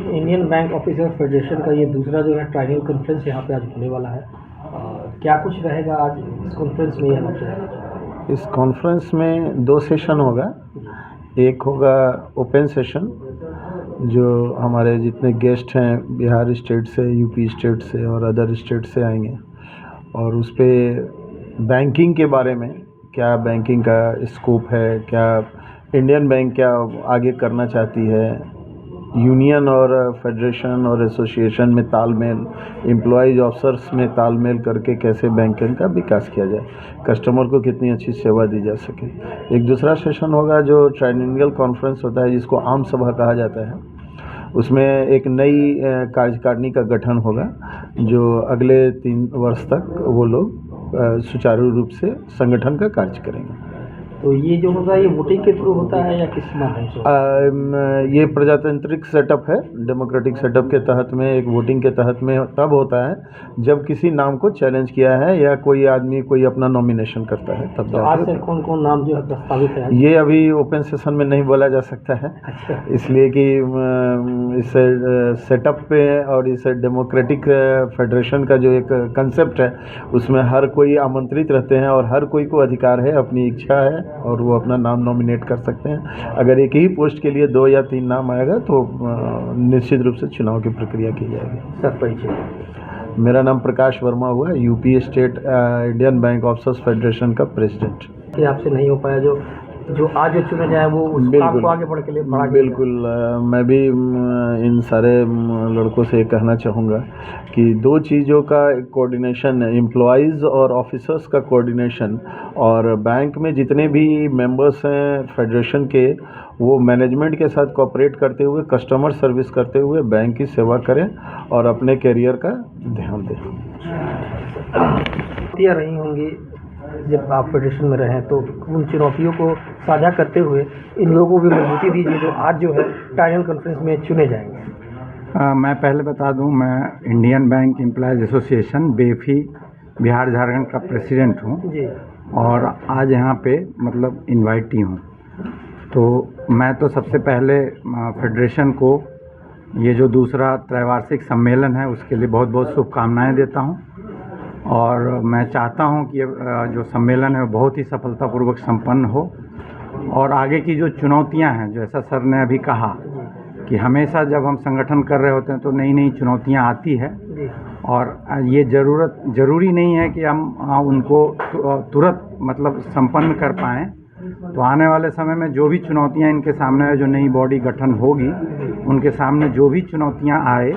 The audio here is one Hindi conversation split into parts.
इंडियन बैंक ऑफिसर फेडरेशन का ये दूसरा जो है ट्राइनल कॉन्फ्रेंस यहाँ पे आज होने वाला है। क्या कुछ रहेगा आज इस कॉन्फ्रेंस में? इस कॉन्फ्रेंस में 2 सेशन होगा। एक होगा ओपन सेशन, जो हमारे जितने गेस्ट हैं बिहार स्टेट से, यूपी स्टेट से और अदर स्टेट से आएंगे, और उस पे बैंकिंग के बारे में, क्या बैंकिंग का स्कोप है, क्या इंडियन बैंक क्या आगे करना चाहती है, यूनियन और फेडरेशन और एसोसिएशन में तालमेल, एम्प्लॉयज़ ऑफिसर्स में तालमेल करके कैसे बैंकिंग का विकास किया जाए, कस्टमर को कितनी अच्छी सेवा दी जा सके। एक दूसरा सेशन होगा जो ट्राइएंगल कॉन्फ्रेंस होता है, जिसको आम सभा कहा जाता है। उसमें एक नई कार्यकारिणी का गठन होगा, जो अगले 3 वर्ष तक वो लोग सुचारू रूप से संगठन का कार्य करेंगे। तो ये जो होगा ये वोटिंग के थ्रू होता है या किस माध्यम से? ये प्रजातांत्रिक सेटअप है, डेमोक्रेटिक सेटअप के तहत में, एक वोटिंग के तहत में तब होता है जब किसी नाम को चैलेंज किया है या कोई आदमी कोई अपना नॉमिनेशन करता है, तब। तो आज से कौन कौन नाम जो है प्रस्तावित है? ये अभी ओपन सेशन में नहीं बोला जा सकता है। अच्छा। इसलिए कि इस सेटअप पे और इस डेमोक्रेटिक फेडरेशन का जो एक कंसेप्ट है, उसमें हर कोई आमंत्रित रहते हैं और हर कोई को अधिकार है, अपनी इच्छा है और वो अपना नाम नॉमिनेट कर सकते हैं। अगर एक ही पोस्ट के लिए 2 या 3 नाम आएगा तो निश्चित रूप से चुनाव की प्रक्रिया की जाएगी। सर परिचय? मेरा नाम प्रकाश वर्मा हुआ, UP state Indian bank officers federation का प्रेसिडेंट। कि आपसे नहीं हो पाया जो आज जो चुना जाए वो उस काम को आगे बढ़ के लिए बढ़ा। बिल्कुल, मैं भी इन सारे लड़कों से कहना चाहूँगा कि 2 चीज़ों का कोऑर्डिनेशन, एम्प्लॉयज़ और ऑफिसर्स का कोऑर्डिनेशन, और बैंक में जितने भी मेंबर्स हैं फेडरेशन के, वो मैनेजमेंट के साथ कोऑपरेट करते हुए, कस्टमर सर्विस करते हुए बैंक की सेवा करें और अपने कैरियर का ध्यान दें। रही होंगी जब आप फेडरेशन में रहें, तो उन चुनौतियों को साझा करते हुए इन लोगों को भी मजबूती दीजिए जो आज जो है ट्राइएंगल कॉन्फ्रेंस में चुने जाएंगे। मैं पहले बता दूं, मैं Indian bank employees association BEFI Bihar Jharkhand का प्रेसिडेंट हूं जी, और आज यहाँ पे मतलब इनवाइटी हूं। तो मैं तो सबसे पहले फेडरेशन को ये जो दूसरा त्रैवार्षिक सम्मेलन है उसके लिए बहुत बहुत शुभकामनाएं देता हूं, और मैं चाहता हूं कि जो सम्मेलन है वो बहुत ही सफलतापूर्वक संपन्न हो, और आगे की जो चुनौतियां हैं, जैसा सर ने अभी कहा कि हमेशा जब हम संगठन कर रहे होते हैं तो नई नई चुनौतियां आती है, और ये ज़रूरी नहीं है कि हम उनको तुरंत मतलब संपन्न कर पाएँ। तो आने वाले समय में जो भी चुनौतियां इनके सामने है, जो नई बॉडी गठन होगी, उनके सामने जो भी चुनौतियां आए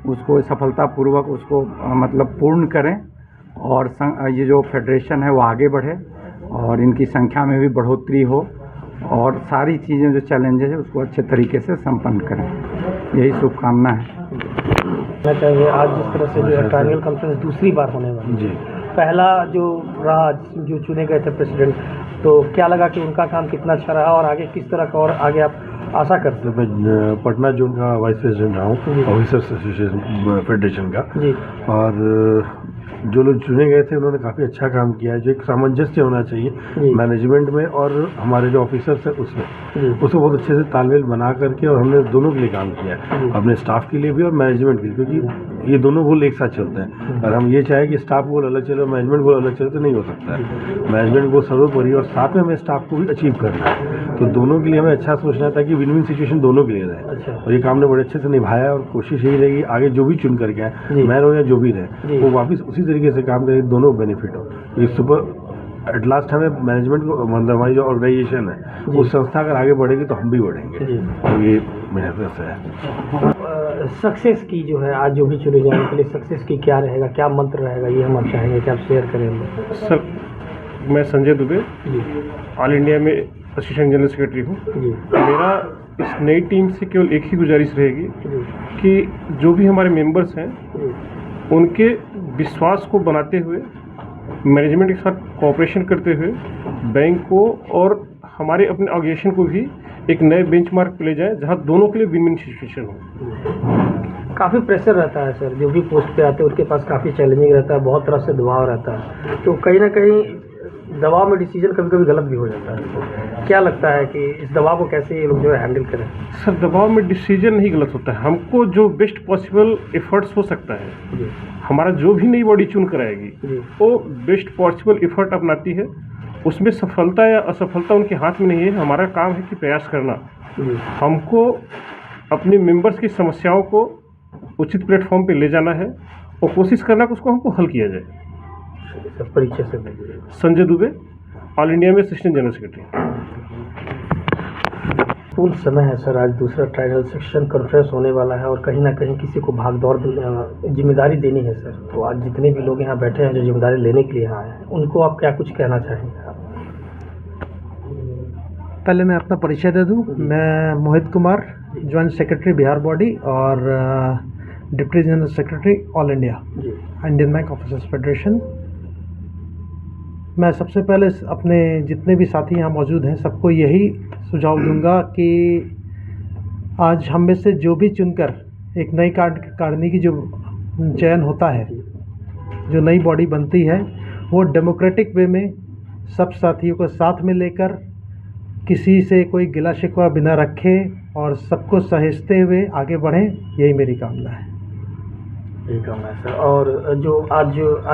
उसको सफलतापूर्वक उसको मतलब पूर्ण करें, और ये जो फेडरेशन है वो आगे बढ़े और इनकी संख्या में भी बढ़ोतरी हो, और सारी चीज़ें जो चैलेंजेस है उसको अच्छे तरीके से संपन्न करें। यही शुभकामना है। मैं चाहिए आज जिस तरह से जो ट्राइएंगल कॉन्फ्रेंस दूसरी बार होने वाली जी, पहला जो रहा जो चुने गए थे प्रेसिडेंट, तो क्या लगा कि उनका काम कितना अच्छा रहा और आगे किस तरह का और आगे आप आशा करते हैं? मैं पटना जोन का वाइस प्रेसिडेंट रहा हूँ ऑफिसर्स एसोसिएशन फेडरेशन का जी, और जो लोग चुने गए थे उन्होंने काफ़ी अच्छा काम किया है। जो एक सामंजस्य होना चाहिए मैनेजमेंट में और हमारे जो ऑफिसर्स हैं उसमें, उसको बहुत अच्छे से तालमेल बना करके, और हमने दोनों के लिए काम किया है, अपने स्टाफ के लिए भी और मैनेजमेंट के लिए, क्योंकि ये दोनों गोल एक साथ चलते हैं। और हम ये चाहें कि स्टाफ गोल अलग चले और मैनेजमेंट गोल अलग चले तो नहीं हो सकता है। मैनेजमेंट गोल सर्वोपरि और साथ में हमें स्टाफ को भी अचीव करना है, तो दोनों के लिए हमें अच्छा सोचना था कि विन विन सिचुएशन दोनों के लिए रहे। और ये काम ने बड़े अच्छे से निभाया, और कोशिश यही रहेगी आगे जो भी चुन करके आए, मैं रहो या जो भी रहे, वो वापस उसी तरीके से काम करें, दोनों बेनिफिट हो। ये सुपर एट लास्ट हमें मैनेजमेंट को, मतलब हमारी जो ऑर्गेनाइजेशन है उस संस्था अगर आगे बढ़ेगी तो हम भी बढ़ेंगे। तो ये मेरा फैसला है। सक्सेस की जो है आज जो भी चुने जाने के लिए सक्सेस की क्या रहेगा, क्या मंत्र रहेगा, ये हम आप चाहेंगे कि आप शेयर करें। सर, मैं संजय दुबे ऑल इंडिया में असिस्टेंट जनरल सेक्रेटरी हूँ। मेरा इस नई टीम से केवल एक ही गुजारिश रहेगी कि जो भी हमारे मेंबर्स हैं उनके विश्वास को बनाते हुए, मैनेजमेंट के साथ कोऑपरेशन करते हुए, बैंक को और हमारे अपने ऑर्गेनाइजेशन को भी एक नए बेंचमार्क पे ले जाएं जहां दोनों के लिए विन विन सिचुएशन हो। काफ़ी प्रेशर रहता है सर, जो भी पोस्ट पे आते हैं उनके पास काफ़ी चैलेंजिंग रहता है, बहुत तरह से दबाव रहता है, तो कहीं ना कहीं दबाव में डिसीजन कभी कभी गलत भी हो जाता है, तो क्या लगता है कि इस दबाव को कैसे ये लोग जो है हैंडल करें? सर, दबाव में डिसीजन नहीं गलत होता है, हमको जो बेस्ट पॉसिबल एफर्ट्स हो सकता है, जी हमारा जो भी नई बॉडी चुन कर आएगी जी वो बेस्ट पॉसिबल एफर्ट अपनाती है। उसमें सफलता या असफलता उनके हाथ में नहीं है, हमारा काम है कि प्रयास करना। जी हमको अपने मेंबर्स की समस्याओं को उचित प्लेटफॉर्म पे ले जाना है और कोशिश करना कि उसको हमको हल किया जाए। सर, परिचय से बोलिए। संजय दुबे, ऑल इंडिया में असिस्टेंट जनरल सेक्रेटरी। पूर्ण समय है सर, आज दूसरा ट्राइनल सेक्शन कॉन्फ्रेंस होने वाला है और कहीं ना कहीं किसी को भागदौड़ जिम्मेदारी देनी है सर। तो आज जितने भी लोग यहाँ बैठे हैं जो जिम्मेदारी लेने के लिए यहाँ आए हैं, उनको आप क्या कुछ कहना चाहेंगे? पहले मैं अपना परिचय दे दूं। मैं Mohit Kumar, joint secretary Bihar body और deputy general secretary all India जी इंडियन बैंक ऑफिसर्स फेडरेशन। मैं सबसे पहले अपने जितने भी साथी यहाँ मौजूद हैं सबको यही सुझाव दूंगा कि आज हम में से जो भी चुनकर एक नई कार्डनी की जो चयन होता है, जो नई बॉडी बनती है, वो डेमोक्रेटिक वे में सब साथियों को साथ में लेकर किसी से कोई गिला शिकवा बिना रखे और सबको सहेजते हुए आगे बढ़ें, यही मेरी कामना है। यही काम है सर। और जो आज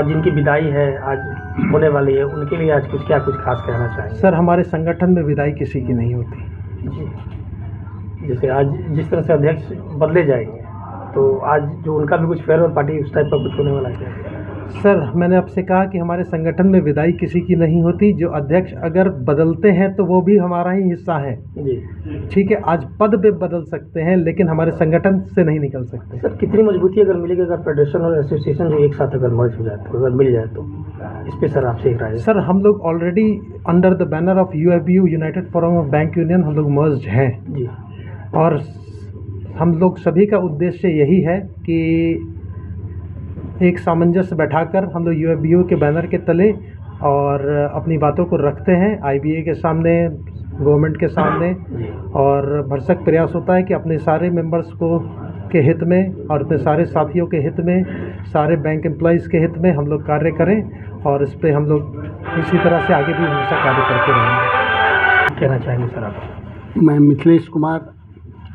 जिनकी विदाई है आज होने वाली है, उनके लिए आज क्या कुछ खास कहना चाहेंगे? सर, हमारे संगठन में विदाई किसी की नहीं होती। जी, जैसे आज जिस तरह से अध्यक्ष बदले जाएंगे, तो आज जो उनका भी कुछ फेयरवेल पार्टी उस टाइप का कुछ होने वाला है क्या? सर, मैंने आपसे कहा कि हमारे संगठन में विदाई किसी की नहीं होती। जो अध्यक्ष अगर बदलते हैं तो वो भी हमारा ही हिस्सा है। जी ठीक है, आज पद पे बदल सकते हैं लेकिन हमारे संगठन से नहीं निकल सकते। सर, कितनी मजबूती अगर मिलेगी अगर फेडरेशन और एसोसिएशन जो एक साथ अगर मर्ज हो जाए तो, अगर मिल जाए तो इस पे सर आपसे एक राय है? सर, हम लोग already under the banner of UFBU, United forum of bank union, हम लोग मर्ज हैं। जी और हम लोग सभी का उद्देश्य यही है कि एक सामंजस्य बैठाकर हम लोग UFBU के बैनर के तले और अपनी बातों को रखते हैं IBA के सामने, गवर्नमेंट के सामने, और भरसक प्रयास होता है कि अपने सारे मेंबर्स को के हित में और अपने सारे साथियों के हित में, सारे बैंक एम्प्लॉइज़ के हित में हम लोग कार्य करें और इस पे हम लोग इसी तरह से आगे भी हमेशा कार्य करते रहेंगे। कहना चाहेंगे सर आप? मैं Mithilesh Kumar,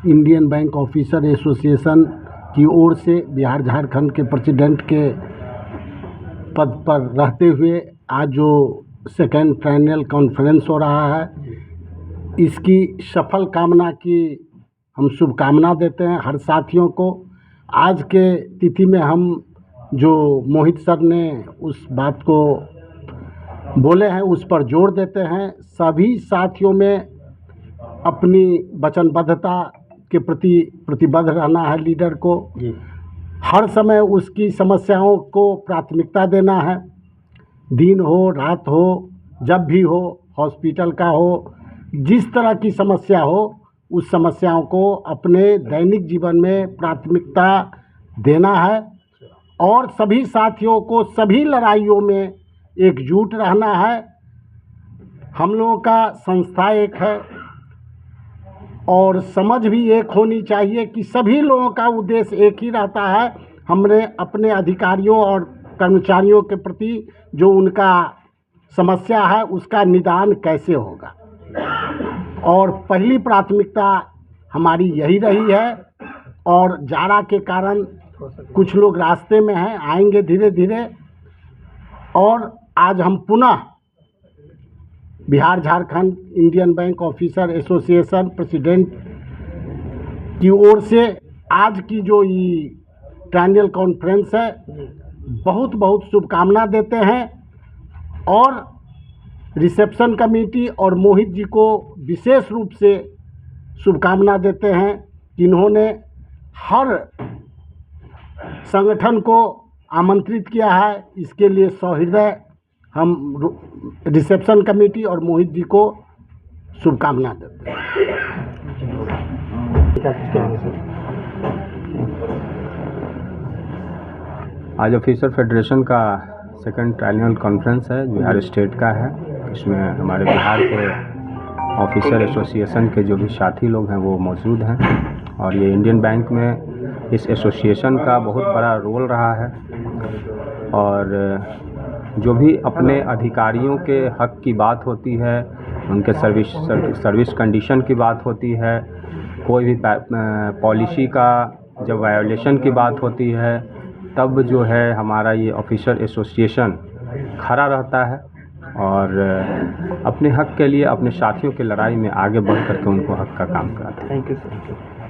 Indian bank officer association की ओर से बिहार झारखंड के प्रेसिडेंट के पद पर रहते हुए आज जो सेकेंड ट्राइनल कॉन्फ्रेंस हो रहा है, इसकी सफल कामना की हम शुभकामना देते हैं हर साथियों को। आज के तिथि में हम जो मोहित सर ने उस बात को बोले हैं उस पर जोर देते हैं। सभी साथियों में अपनी वचनबद्धता के प्रति प्रतिबद्ध रहना है लीडर को। हर समय उसकी समस्याओं को प्राथमिकता देना है, दिन हो रात हो, जब भी हो, हॉस्पिटल का हो, जिस तरह की समस्या हो, उस समस्याओं को अपने दैनिक जीवन में प्राथमिकता देना है और सभी साथियों को सभी लड़ाइयों में एकजुट रहना है। हम लोगों का संस्था एक है और समझ भी एक होनी चाहिए कि सभी लोगों का उद्देश्य एक ही रहता है, हमने अपने अधिकारियों और कर्मचारियों के प्रति जो उनका समस्या है उसका निदान कैसे होगा, और पहली प्राथमिकता हमारी यही रही है। और जाड़ा के कारण कुछ लोग रास्ते में हैं, आएंगे धीरे धीरे। और आज हम पुनः Bihar Jharkhand Indian bank officer association president की ओर से आज की जो ये ट्राइनल कॉन्फ्रेंस है, बहुत बहुत शुभकामना देते हैं। और रिसेप्शन कमेटी और मोहित जी को विशेष रूप से शुभकामना देते हैं कि इन्होंने हर संगठन को आमंत्रित किया है। इसके लिए सहृदय हम रिसेप्शन कमेटी और मोहित जी को शुभकामना देते हैं। आज ऑफिसर फेडरेशन का सेकंड ट्राइनल कॉन्फ्रेंस है, बिहार स्टेट का है। इसमें हमारे बिहार के ऑफिसर एसोसिएशन के जो भी साथी लोग हैं वो मौजूद हैं और ये इंडियन बैंक में इस एसोसिएशन का बहुत बड़ा रोल रहा है। और जो भी अपने अधिकारियों के हक की बात होती है, उनके सर्विस कंडीशन की बात होती है, कोई भी पॉलिसी का जब वायोलेशन की बात होती है, तब जो है हमारा ये ऑफिसर एसोसिएशन खड़ा रहता है और अपने हक के लिए अपने साथियों की लड़ाई में आगे बढ़ करके उनको हक का काम कराता है। Thank you sir.